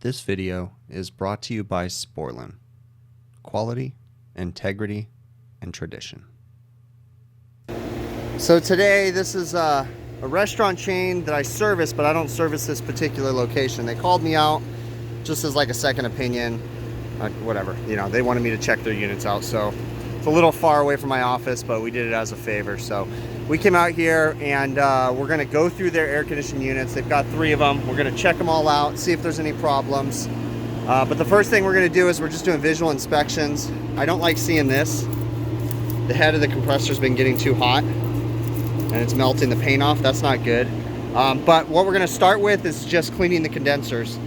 This video is brought to you by Sporlan. Quality, integrity, and tradition. So today, this is a restaurant chain that I service, but I don't service this particular location. They called me out just as like a second opinion, whatever. You know, they wanted me to check their units out. So it's a little far away from my office, but we did it as a favor. So we came out here and we're gonna go through their air conditioning units. They've got 3 of them. We're gonna check them all out, see if there's any problems. But the first thing we're gonna do is we're just doing visual inspections. I don't like seeing this. The head of the compressor's been getting too hot and it's melting the paint off. That's not good. But what we're gonna start with is just cleaning the condensers.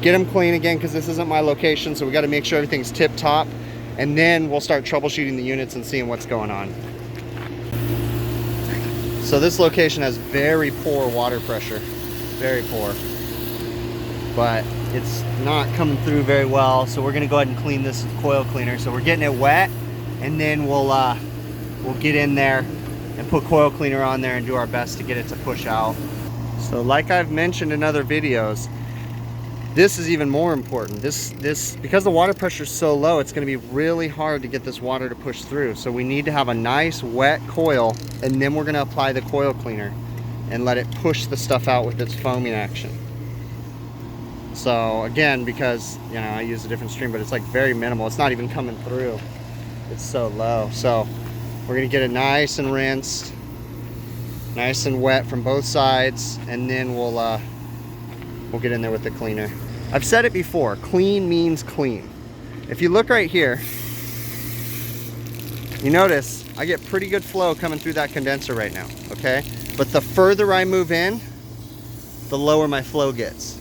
Get them clean again, because this isn't my location, so we gotta make sure everything's tip top. And then we'll start troubleshooting the units and seeing what's going on. So this location has very poor water pressure, very poor. But it's not coming through very well, so we're gonna go ahead and clean this coil cleaner. So we're getting it wet, and then we'll get in there and put coil cleaner on there and do our best to get it to push out. So like I've mentioned in other videos, this is even more important. This because the water pressure is so low, it's going to be really hard to get this water to push through. So we need to have a nice wet coil, and then we're going to apply the coil cleaner and let it push the stuff out with its foaming action. So again, because you know I use a different stream, but it's like very minimal. It's not even coming through. It's so low. So we're going to get it nice and rinsed, nice and wet from both sides, and then we'll get in there with the cleaner. I've said it before, clean means clean. If you look right here, you notice I get pretty good flow coming through that condenser right now, okay? But the further I move in, the lower my flow gets.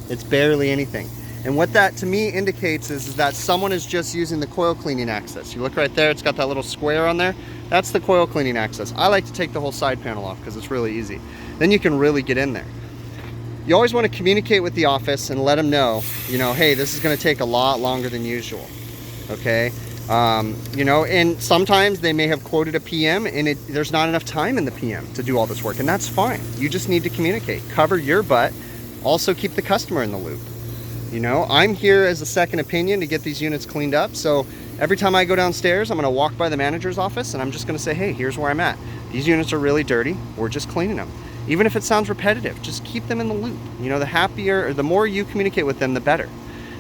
It's barely anything. And what that to me indicates is that someone is just using the coil cleaning access. You look right there, it's got that little square on there. That's the coil cleaning access. I like to take the whole side panel off because it's really easy. Then you can really get in there. You always want to communicate with the office and let them know, you know, hey, this is going to take a lot longer than usual, okay? You know, and sometimes they may have quoted a PM and there's not enough time in the PM to do all this work, and that's fine. You just need to communicate, cover your butt, also keep the customer in the loop. You know, I'm here as a second opinion to get these units cleaned up, so every time I go downstairs, I'm going to walk by the manager's office and I'm just going to say, hey, here's where I'm at. These units are really dirty, we're just cleaning them. Even if it sounds repetitive, just keep them in the loop. You know, the happier, or the more you communicate with them, the better.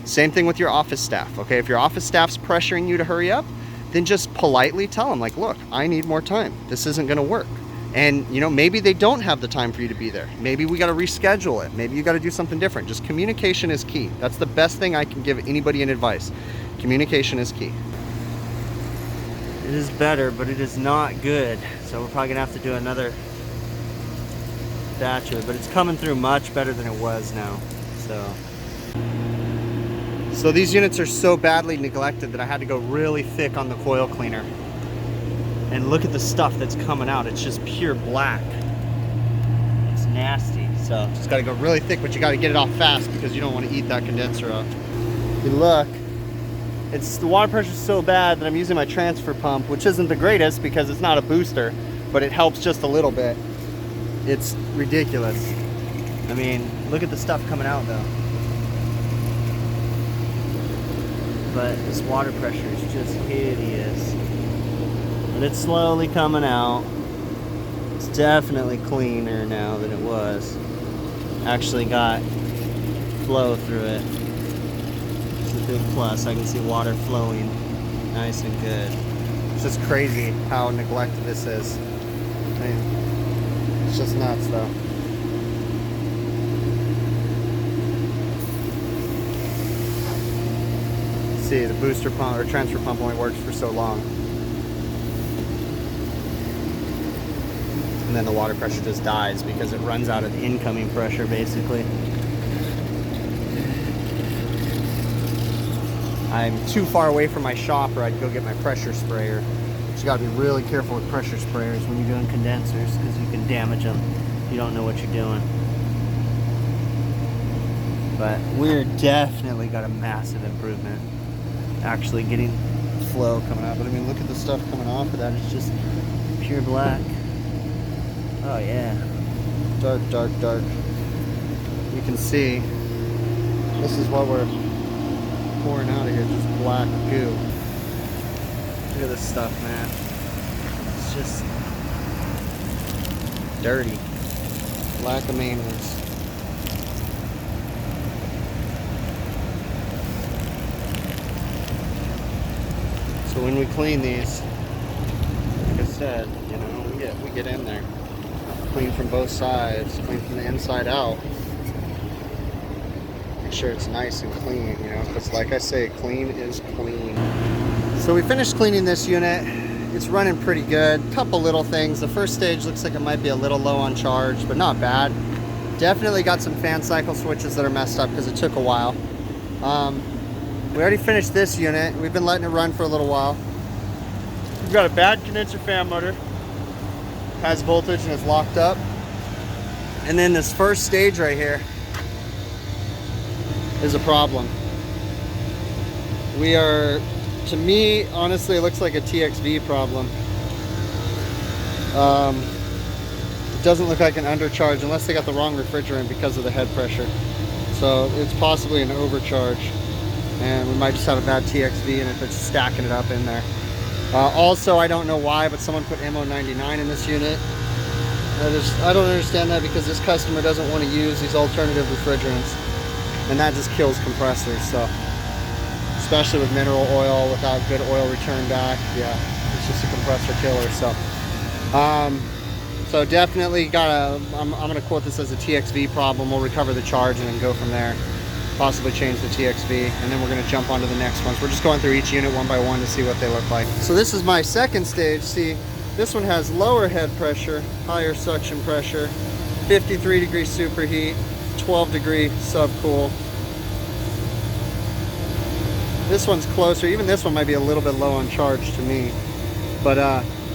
Same thing with your office staff, okay? If your office staff's pressuring you to hurry up, then just politely tell them, like, look, I need more time. This isn't gonna work. And, you know, maybe they don't have the time for you to be there. Maybe we gotta reschedule it. Maybe you gotta do something different. Just communication is key. That's the best thing I can give anybody in advice. Communication is key. It is better, but it is not good. So we're probably gonna have to do another batch of it, but it's coming through much better than it was now. So these units are so badly neglected that I had to go really thick on the coil cleaner. And look at the stuff that's coming out. It's just pure black. It's nasty. So just got to go really thick, but you got to get it off fast because you don't want to eat that condenser up. You look, the water pressure is so bad that I'm using my transfer pump, which isn't the greatest because it's not a booster, but it helps just a little bit. It's ridiculous. I mean, look at the stuff coming out though. But this water pressure is just hideous. But it's slowly coming out. It's definitely cleaner now than it was. Actually got flow through it. It's a big plus. I can see water flowing nice and good. It's just crazy how neglected this is. I mean, it's just nuts though. See, the booster pump or transfer pump only works for so long. And then the water pressure just dies because it runs out of the incoming pressure basically. I'm too far away from my shop or I'd go get my pressure sprayer. You gotta be really careful with pressure sprayers when you're doing condensers because you can damage them if you don't know what you're doing. But we're definitely got a massive improvement actually getting flow coming out. But I mean, look at the stuff coming off of that. It's just pure black. Oh yeah. Dark, dark, dark. You can see This is what we're pouring out of here, just black goo. Look at this stuff, man. It's just dirty. Lack of maintenance. So when we clean these, like I said, you know, we get in there. Clean from both sides, clean from the inside out. Make sure it's nice and clean, you know, because like I say, clean is queen. So we finished cleaning this unit. It's running pretty good. Couple little things. The first stage looks like it might be a little low on charge, but not bad. Definitely got some fan cycle switches that are messed up because it took a while. We already finished this unit. We've been letting it run for a little while. We've got a bad condenser fan motor. Has voltage and is locked up. And then this first stage right here is a problem. We are, to me, honestly, it looks like a TXV problem. It doesn't look like an undercharge unless they got the wrong refrigerant because of the head pressure. So it's possibly an overcharge. And we might just have a bad TXV and if it's stacking it up in there. Also, I don't know why, but someone put MO99 in this unit. I don't understand that because this customer doesn't want to use these alternative refrigerants. And that just kills compressors, so. Especially with mineral oil, without good oil return back. Yeah, it's just a compressor killer, so. So definitely I'm gonna quote this as a TXV problem. We'll recover the charge and then go from there. Possibly change the TXV, and then we're going to jump onto the next ones. We're just going through each unit one by one to see what they look like. So this is my second stage. See, this one has lower head pressure, higher suction pressure, 53 degree superheat, 12 degree subcool. This one's closer. Even this one might be a little bit low on charge to me. But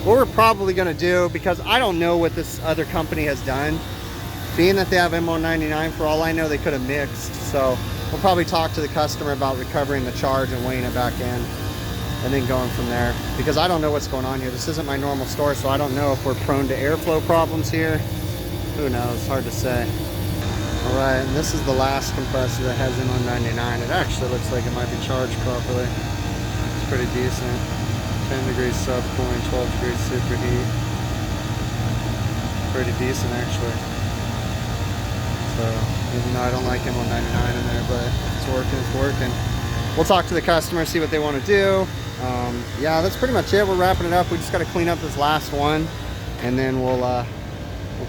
what we're probably going to do, because I don't know what this other company has done, being that they have MO99, for all I know, they could have mixed. So we'll probably talk to the customer about recovering the charge and weighing it back in and then going from there. Because I don't know what's going on here. This isn't my normal store, so I don't know if we're prone to airflow problems here. Who knows? Hard to say. All right, and this is the last compressor that has MO99. It actually looks like it might be charged properly. It's pretty decent. 10 degrees subcooling, 12 degrees superheat. Pretty decent, actually. So, even though I don't like MO99 in there, but it's working, it's working. We'll talk to the customer, see what they want to do. Yeah, that's pretty much it. We're wrapping it up. We just got to clean up this last one, and then we'll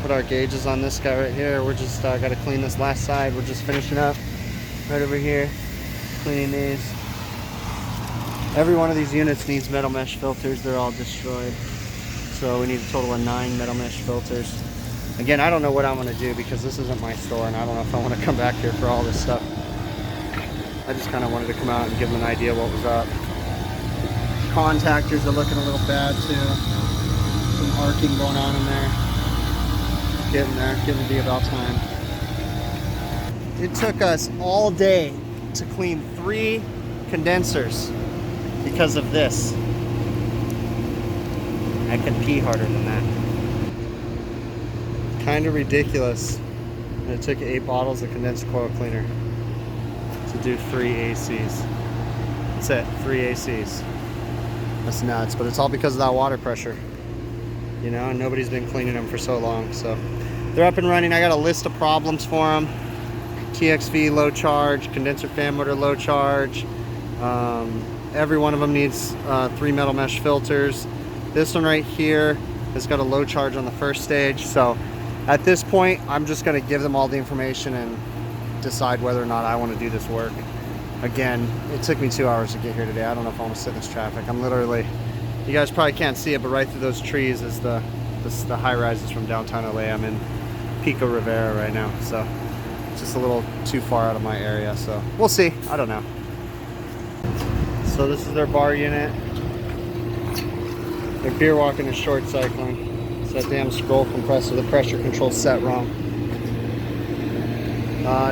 put our gauges on this guy right here. We're just got to clean this last side. We're just finishing up right over here, cleaning these. Every one of these units needs metal mesh filters. They're all destroyed. So we need a total of 9 metal mesh filters. Again, I don't know what I'm going to do because this isn't my store, and I don't know if I want to come back here for all this stuff. I just kind of wanted to come out and give them an idea what was up. Contactors are looking a little bad too. Some arcing going on in there. Getting there, getting to be about time. It took us all day to clean 3 condensers because of this. I can pee harder than that. Kind of ridiculous. And it took 8 bottles of condenser coil cleaner to do 3 ACs. That's it, 3 ACs. That's nuts, but it's all because of that water pressure. You know, and nobody's been cleaning them for so long. So they're up and running. I got a list of problems for them. TXV low charge, condenser fan motor low charge. Every one of them needs 3 metal mesh filters. This one right here has got a low charge on the first stage. So at this point, I'm just going to give them all the information and decide whether or not I want to do this work. Again, it took me 2 hours to get here today. I don't know if I want to sit in this traffic. I'm literally, you guys probably can't see it, but right through those trees is the high rises from downtown LA. I'm in Pico Rivera right now, so it's just a little too far out of my area. So we'll see. I don't know. So this is their bar unit. Their beer walking is short cycling. It's that damn scroll compressor. The pressure control's set wrong.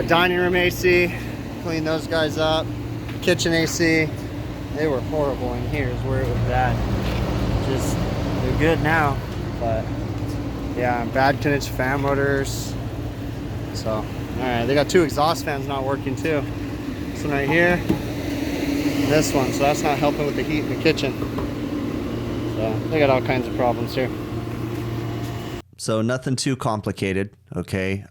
Dining room AC. Clean those guys up. Kitchen AC. They were horrible in here is where it was at. Just, they're good now. But yeah, bad fan motors. So, alright, they got 2 exhaust fans not working too. This one right here. This one, so that's not helping with the heat in the kitchen. So they got all kinds of problems here. So nothing too complicated, okay?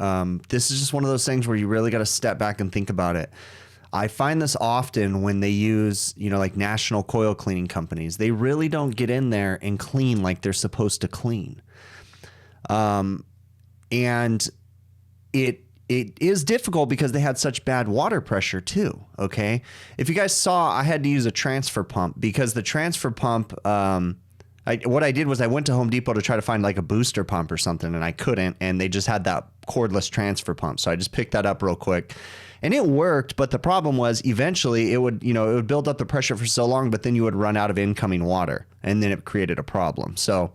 This is just one of those things where you really got to step back and think about it. I find this often when they use, you know, like national coil cleaning companies. They really don't get in there and clean like they're supposed to clean. And it is difficult because they had such bad water pressure too, okay? If you guys saw, I had to use a transfer pump because the transfer pump, what I did was I went to Home Depot to try to find like a booster pump or something, and I couldn't, and they just had that cordless transfer pump. So I just picked that up real quick. And it worked, but the problem was eventually it would, you know, it would build up the pressure for so long, but then you would run out of incoming water, and then it created a problem. So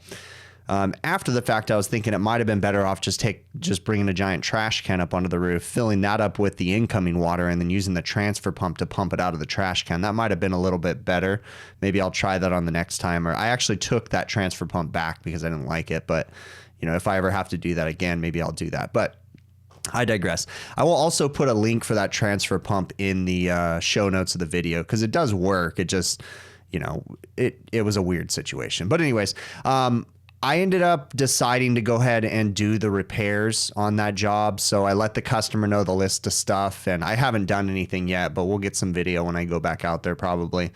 after the fact, I was thinking it might have been better off just bringing a giant trash can up onto the roof, filling that up with the incoming water, and then using the transfer pump to pump it out of the trash can. That might have been a little bit better. Maybe I'll try that on the next time. Or I actually took that transfer pump back because I didn't like it. But, you know, if I ever have to do that again, maybe I'll do that. But I digress. I will also put a link for that transfer pump in the show notes of the video because it does work. It just, you know, it was a weird situation. But anyways, I ended up deciding to go ahead and do the repairs on that job. So I let the customer know the list of stuff, and I haven't done anything yet, but we'll get some video when I go back out there probably.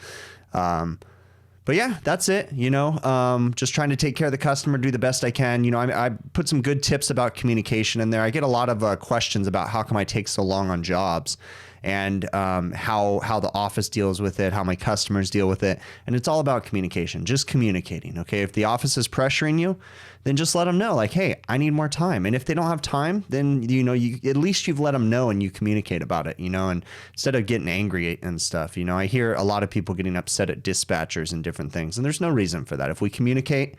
But yeah, that's it. You know, just trying to take care of the customer, do the best I can. You know, I put some good tips about communication in there. I get a lot of questions about how come I take so long on jobs, and how the office deals with it, how my customers deal with it. And it's all about communication, just communicating. Okay. If the office is pressuring you, then just let them know, like, hey, I need more time. And if they don't have time, then, you know, at least you've let them know and you communicate about it, you know, and instead of getting angry and stuff. You know, I hear a lot of people getting upset at dispatchers and different things, and there's no reason for that. If we communicate,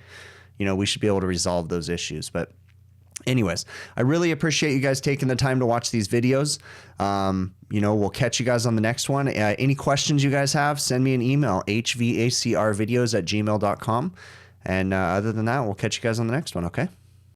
you know, we should be able to resolve those issues. But anyways, I really appreciate you guys taking the time to watch these videos. You know, we'll catch you guys on the next one. Any questions you guys have, send me an email, hvacrvideos@gmail.com. And other than that, we'll catch you guys on the next one, okay?